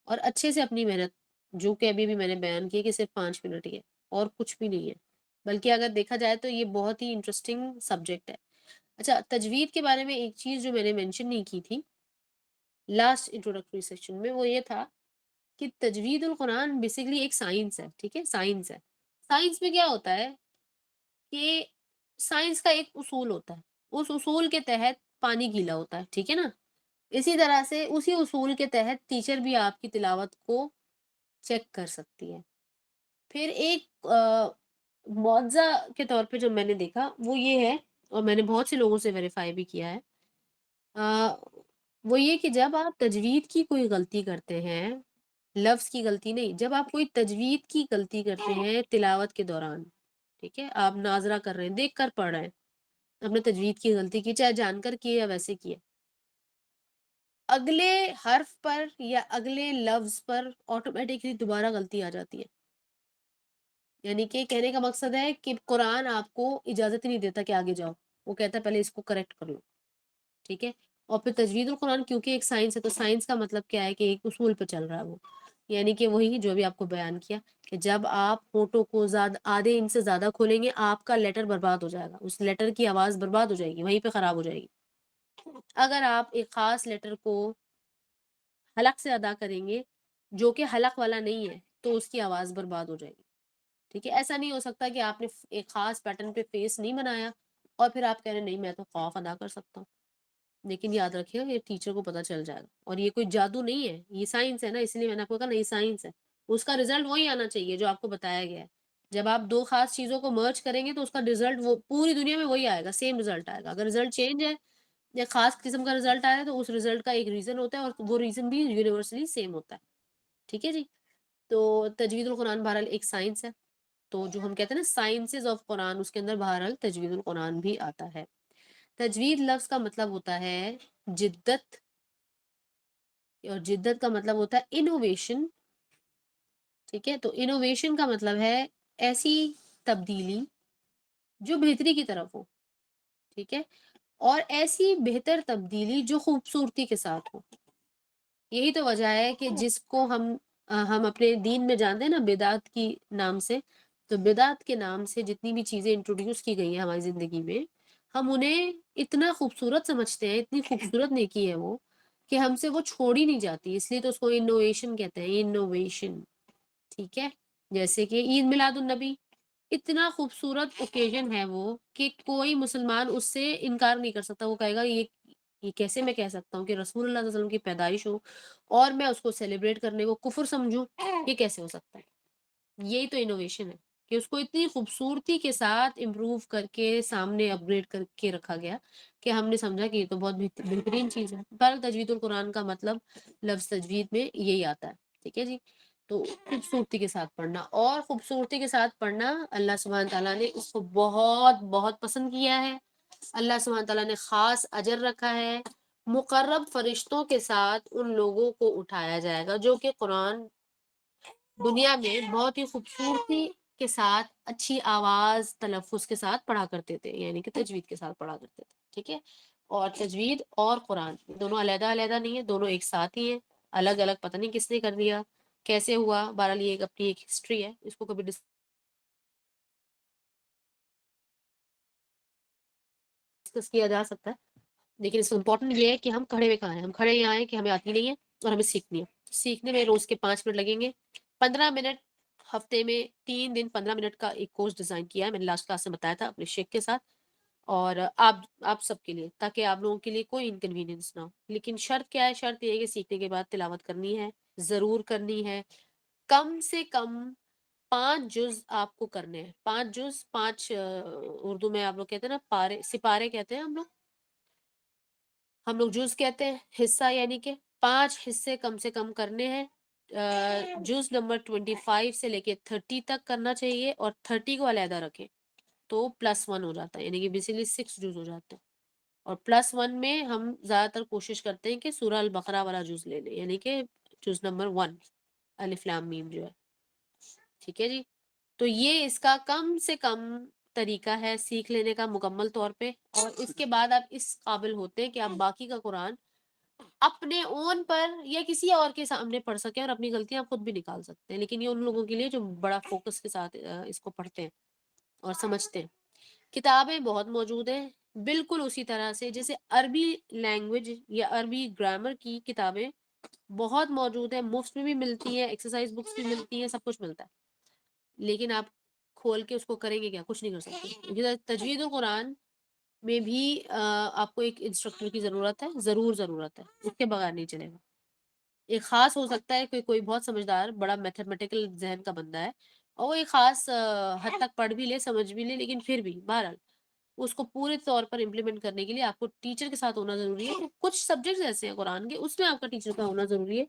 S2: اور اچھے سے اپنی محنت، جو کہ ابھی بھی میں نے بیان کی کہ صرف 5 منٹ ہی ہے اور کچھ بھی نہیں ہے، بلکہ اگر دیکھا جائے تو یہ بہت ہی انٹرسٹنگ سبجیکٹ ہے. اچھا، تجوید کے بارے میں ایک چیز جو میں نے مینشن نہیں کی تھی لاسٹ انٹروڈکٹری سیکشن میں، وہ یہ تھا کہ تجوید القرآن بیسیکلی ایک سائنس ہے. ٹھیک ہے، سائنس ہے. سائنس میں کیا ہوتا ہے کہ سائنس کا ایک اصول ہوتا ہے، اس اصول کے تحت پانی گیلا ہوتا ہے. ٹھیک ہے نا، اسی طرح سے اسی اصول کے تحت ٹیچر بھی آپ کی تلاوت کو چیک کر سکتی ہے. پھر ایک معجزہ کے طور پہ جو میں نے دیکھا وہ یہ ہے، اور میں نے بہت سے لوگوں سے ویریفائی بھی کیا ہے، وہ یہ کہ جب آپ تجوید کی کوئی غلطی کرتے ہیں، لفظ کی غلطی نہیں، جب آپ کوئی تجوید کی غلطی کرتے ہیں تلاوت کے دوران، ٹھیک ہے، آپ ناظرہ کر رہے ہیں، دیکھ کر پڑھ رہے ہیں، آپ نے تجوید کی غلطی کی، چاہے جان کر کی یا ویسے کی ہے، اگلے حرف پر یا اگلے لفظ پر آٹومیٹکلی دوبارہ غلطی آ جاتی ہے. یعنی کہ کہنے کا مقصد ہے کہ قرآن آپ کو اجازت ہی نہیں دیتا کہ آگے جاؤ، وہ کہتا ہے پہلے اس کو کریکٹ کر لو. ٹھیک ہے، اور پھر تجوید القرآن کیونکہ ایک سائنس ہے، تو سائنس کا مطلب کیا ہے کہ ایک اصول پہ چل رہا ہے وہ، یعنی کہ وہی جو بھی آپ کو بیان کیا کہ جب آپ فوٹو کو زیادہ آدھے انچ سے زیادہ کھولیں گے آپ کا لیٹر برباد ہو جائے گا، اس لیٹر کی آواز برباد ہو جائے گی، وہیں پہ خراب ہو جائے گی. اگر آپ ایک خاص لیٹر کو حلق سے ادا کریں گے جو کہ حلق والا نہیں ہے تو اس کی آواز برباد ہو جائے گی. ٹھیک ہے، ایسا نہیں ہو سکتا کہ آپ نے ایک خاص پیٹرن پہ فیس نہیں بنایا اور پھر آپ کہہ رہے ہیں نہیں میں تو خوف ادا کر سکتا ہوں. لیکن یاد رکھیے یہ ٹیچر کو پتہ چل جائے گا، اور یہ کوئی جادو نہیں ہے، یہ سائنس ہے نا، اس لیے میں نے آپ کو کہا نہیں سائنس ہے، اس کا رزلٹ وہی آنا چاہیے جو آپ کو بتایا گیا ہے. جب آپ دو خاص چیزوں کو مرج کریں گے تو اس کا رزلٹ وہ پوری دنیا میں وہی آئے گا، سیم رزلٹ آئے گا. اگر رزلٹ چینج ہے یا خاص قسم کا رزلٹ آیا ہے تو اس رزلٹ کا ایک ریزن ہوتا ہے اور وہ ریزن بھی یونیورسلی سیم ہوتا ہے. ٹھیک ہے جی، تو تجوید القرآن بہرحال ایک سائنس ہے، تو جو ہم کہتے ہیں نا سائنسز آف قرآن، اس کے اندر بہرحال تجوید القرآن بھی آتا ہے. تجوید لفظ کا مطلب ہوتا ہے جدت، اور جدت کا مطلب ہوتا ہے انوویشن. ٹھیک ہے، تو انوویشن کا مطلب ہے ایسی تبدیلی جو بہتری کی طرف ہو. ٹھیک ہے، اور ایسی بہتر تبدیلی جو خوبصورتی کے ساتھ ہو. یہی تو وجہ ہے کہ جس کو ہم اپنے دین میں جانتے ہیں نا بدعت کی نام سے، تو بدعت کے نام سے جتنی بھی چیزیں انٹروڈیوس کی گئی ہیں ہماری زندگی میں، ہم انہیں اتنا خوبصورت سمجھتے ہیں، اتنی خوبصورت نیکی ہے وہ کہ ہم سے وہ چھوڑی نہیں جاتی، اس لیے تو اس کو انوویشن کہتے ہیں، انوویشن. ٹھیک ہے، جیسے کہ عید میلاد النبی اتنا خوبصورت اوکیزن ہے وہ کہ کوئی مسلمان اس سے انکار نہیں کر سکتا. وہ کہے گا یہ کیسے میں کہہ سکتا ہوں کہ رسول اللہ صلی اللہ علیہ وسلم کی پیدائش ہو اور میں اس کو سیلیبریٹ کرنے کو کفر سمجھوں، یہ کیسے ہو سکتا ہے؟ یہی تو انوویشن ہے کہ اس کو اتنی خوبصورتی کے ساتھ امپروو کر کے سامنے اپ گریڈ کر کے رکھا گیا کہ ہم نے سمجھا کہ یہ تو بہت بہترین چیز ہے. پر تجوید القرآن کا مطلب لفظ تجوید میں یہی آتا ہے. ٹھیک ہے جی، تو خوبصورتی کے ساتھ پڑھنا، اور خوبصورتی کے ساتھ پڑھنا اللہ سبحانہ تعالیٰ نے اس کو بہت بہت پسند کیا ہے. اللہ سبحانہ تعالیٰ نے خاص اجر رکھا ہے. مقرب فرشتوں کے ساتھ ان لوگوں کو اٹھایا جائے گا جو کہ قرآن دنیا میں بہت ہی خوبصورتی کے ساتھ اچھی آواز تلفظ کے ساتھ پڑھا کرتے تھے، یعنی کہ تجوید کے ساتھ پڑھا کرتے تھے، ٹھیک ہے؟ اور تجوید اور قرآن دونوں علیحدہ علیحدہ نہیں ہے، دونوں ایک ساتھ ہی ہیں، الگ الگ پتہ نہیں کس نے کر دیا، کیسے ہوا، بہرحال یہ اپنی ایک ہسٹری ہے، اس کو کبھی ڈسکس کیا جا سکتا ہے، لیکن اس کو امپورٹنٹ یہ ہے کہ ہم کھڑے ہوئے کہاں ہیں، ہم کھڑے یہاں ہیں کہ ہمیں آتی نہیں ہے اور ہمیں سیکھنی ہے، سیکھنے میں روز کے 5 منٹ لگیں گے، 15 منٹ ہفتے میں 3 دن 15 منٹ کا ایک کورس ڈیزائن کیا ہے، میں نے لاسٹ کلاس میں بتایا تھا اپنے شیخ کے ساتھ، اور آپ سب کے لیے، تاکہ آپ لوگوں کے لیے کوئی انکنوینئنس نہ ہو، لیکن شرط کیا ہے؟ شرط یہ ہے کہ سیکھنے کے بعد تلاوت کرنی ہے، ضرور کرنی ہے، کم سے کم 5 جز آپ کو کرنے ہیں، 5 جز، 5 اردو میں آپ لوگ کہتے ہیں نا پارے، سپارے کہتے ہیں ہم لوگ جز کہتے ہیں حصہ، یعنی کہ 5 حصے کم سے کم کرنے ہیں، جز نمبر 25 سے لے کے 30 تک کرنا چاہیے، اور 30 کو علیحدہ رکھیں تو +1 ہو جاتا ہے، یعنی کہ بیسیکلی 6 جز ہو جاتے ہیں، اور +1 میں ہم زیادہ تر کوشش کرتے ہیں کہ سورہ البقرہ والا جز لے لیں، یعنی کہ جز نمبر 1 الف لام میم جو ہے، ٹھیک ہے جی؟ تو یہ اس کا کم سے کم طریقہ ہے سیکھ لینے کا مکمل طور پہ، اور اس کے بعد آپ اس قابل ہوتے ہیں کہ آپ باقی کا قرآن اپنے اون پر یا کسی اور کے سامنے پڑھ سکیں، اور اپنی غلطیاں خود بھی نکال سکتے ہیں، لیکن یہ ان لوگوں کے لیے جو بڑا فوکس کے ساتھ اس کو پڑھتے ہیں اور سمجھتے ہیں۔ کتابیں بہت موجود ہیں، بالکل اسی طرح سے جیسے عربی لینگویج یا عربی گرامر کی کتابیں بہت موجود ہیں، مفت میں بھی ملتی ہیں، ایکسرسائز بکس بھی ملتی ہیں، سب کچھ ملتا ہے، لیکن آپ کھول کے اس کو کریں گے کیا؟ کچھ نہیں کر سکتے۔ تجوید القرآن میں بھی آپ کو ایک انسٹرکٹر کی ضرورت ہے، ضرورت ہے، اس کے بغیر نہیں چلے گا۔ ایک خاص ہو سکتا ہے کہ کوئی بہت سمجھدار بڑا میتھمیٹیکل ذہن کا بندہ ہے اور وہ ایک خاص حد تک پڑھ بھی لے، سمجھ بھی لے، لیکن پھر بھی بہرحال اس کو پورے طور پر امپلیمنٹ کرنے کے لیے آپ کو ٹیچر کے ساتھ ہونا ضروری ہے۔ کچھ سبجیکٹس ایسے ہیں قرآن کے، اس میں آپ کا ٹیچر کا ہونا ضروری ہے،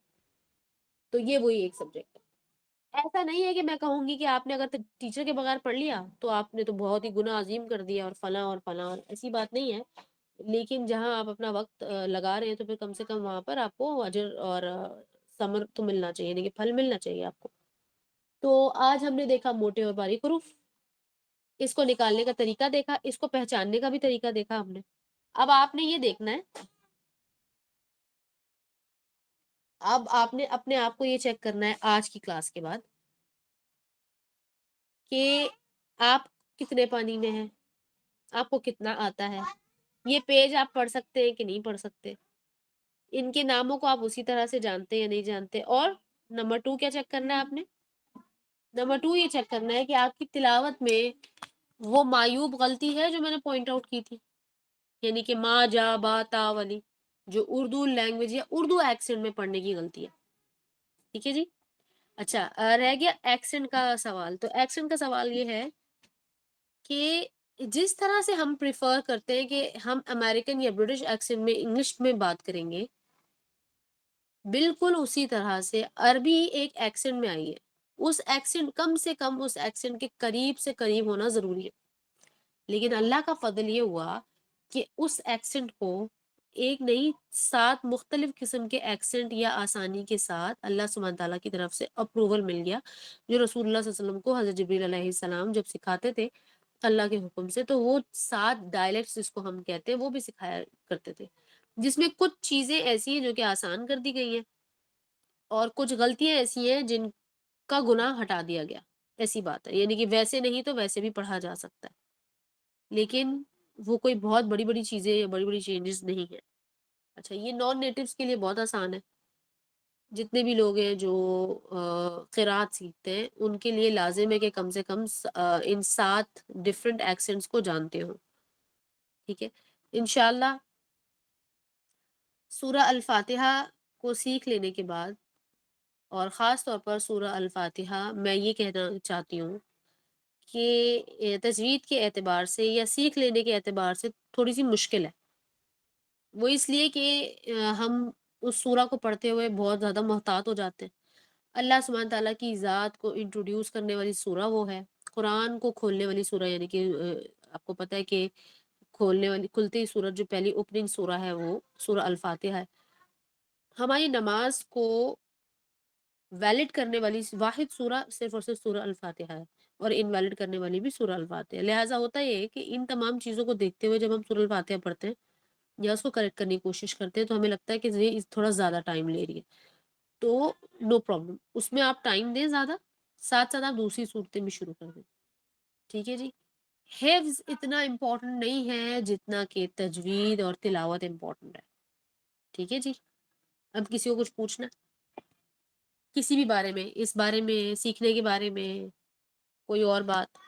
S2: تو یہ وہی ایک سبجیکٹ ہے۔ ایسا نہیں ہے کہ میں کہوں گی کہ آپ نے اگر ٹیچر کے بغیر پڑھ لیا تو آپ نے تو بہت ہی گناہ عظیم کر دیا اور فلاں اور فلاں، اور ایسی بات نہیں ہے، لیکن جہاں آپ اپنا وقت لگا رہے ہیں تو پھر کم سے کم وہاں پر آپ کو اجر اور ثمر تو ملنا چاہیے، یعنی کہ پھل ملنا چاہیے آپ کو۔ تو آج ہم نے دیکھا موٹے اور باریک حروف، اس کو نکالنے کا طریقہ دیکھا، اس کو پہچاننے کا بھی طریقہ دیکھا ہم نے۔ اب آپ نے یہ دیکھنا ہے، اب آپ نے اپنے آپ کو یہ چیک کرنا ہے آج کی کلاس کے بعد کہ آپ کتنے پانی میں ہیں، آپ کو کتنا آتا ہے، یہ پیج آپ پڑھ سکتے ہیں کہ نہیں پڑھ سکتے، ان کے ناموں کو آپ اسی طرح سے جانتے ہیں یا نہیں جانتے، اور نمبر 2 کیا چیک کرنا ہے آپ نے؟ نمبر 2 یہ چیک کرنا ہے کہ آپ کی تلاوت میں وہ معیوب غلطی ہے جو میں نے پوائنٹ آؤٹ کی تھی، یعنی کہ ما جا با تا والی جو اردو لینگویج یا اردو ایکسنٹ میں پڑھنے کی غلطی ہے، ٹھیک ہے جی؟ اچھا رہ گیا ایکسنٹ کا سوال، تو ایکسنٹ کا سوال یہ ہے کہ جس طرح سے ہم پریفر کرتے ہیں کہ ہم امریکن یا برٹش ایکسنٹ میں انگلش میں بات کریں گے، بالکل اسی طرح سے عربی ایک ایکسنٹ میں آئی ہے، اس ایکسنٹ کم سے کم اس ایکسنٹ کے قریب سے قریب ہونا ضروری ہے، لیکن اللہ کا فضل یہ ہوا کہ اس ایکسنٹ کو ایک نہیں 7 مختلف قسم کے ایکسنٹ یا آسانی کے ساتھ اللہ سبحانہ تعالیٰ کی طرف سے اپروول مل گیا، جو رسول اللہ صلی اللہ علیہ وسلم کو حضرت جبریل علیہ السلام جب سکھاتے تھے اللہ کے حکم سے، تو وہ 7 ڈائلیکٹس جس کو ہم کہتے ہیں وہ بھی سکھایا کرتے تھے، جس میں کچھ چیزیں ایسی ہیں جو کہ آسان کر دی گئی ہیں اور کچھ غلطیاں ایسی ہیں جن کا گناہ ہٹا دیا گیا، ایسی بات ہے، یعنی کہ ویسے نہیں تو ویسے بھی پڑھا جا سکتا ہے، لیکن وہ کوئی بہت بڑی بڑی چیزیں یا بڑی بڑی چینجز نہیں ہیں۔ اچھا یہ نان نیٹیوز کے لیے بہت آسان ہے، جتنے بھی لوگ ہیں جو قرات سیکھتے ہیں ان کے لیے لازم ہے کہ کم سے کم ان 7 ڈفرینٹ ایکسنٹس کو جانتے ہوں، ٹھیک ہے؟ انشاءاللہ سورہ الفاتحہ کو سیکھ لینے کے بعد، اور خاص طور پر سورہ الفاتحہ میں یہ کہنا چاہتی ہوں کہ تجوید کے اعتبار سے یا سیکھ لینے کے اعتبار سے تھوڑی سی مشکل ہے، وہ اس لیے کہ ہم اس سورہ کو پڑھتے ہوئے بہت زیادہ محتاط ہو جاتے ہیں۔ اللہ سبحانہ تعالیٰ کی ذات کو انٹروڈیوس کرنے والی سورہ وہ ہے، قرآن کو کھولنے والی سورہ، یعنی کہ آپ کو پتہ ہے کہ کھولنے والی کھلتی سورت جو پہلی اوپننگ سورہ ہے وہ سورہ الفاتحہ ہے۔ ہماری نماز کو ویلڈ کرنے والی واحد سورہ صرف اور صرف سورہ الفاتحہ ہے، اور انویلڈ کرنے والی بھی سورہ الفاتحہ. لہٰذا ہوتا یہ ہے کہ ان تمام چیزوں کو دیکھتے ہوئے جب ہم سورہ الفاتحہ پڑھتے ہیں یا اس کو کریکٹ کرنے کی کوشش کرتے ہیں تو ہمیں لگتا ہے کہ یہ تھوڑا زیادہ ٹائم لے رہی ہے. تو نو پرابلم، اس میں آپ ٹائم دیں زیادہ، ساتھ ساتھ آپ دوسری صورتیں بھی شروع کر دیں. ٹھیک ہے جی. حفظ اتنا امپورٹنٹ نہیں ہے جتنا کہ تجوید اور تلاوت امپورٹنٹ ہے. ٹھیک ہے جی. اب کسی کو کچھ پوچھنا کسی بھی بارے میں، اس بارے میں، سیکھنے کے بارے میں، کوئی اور بات؟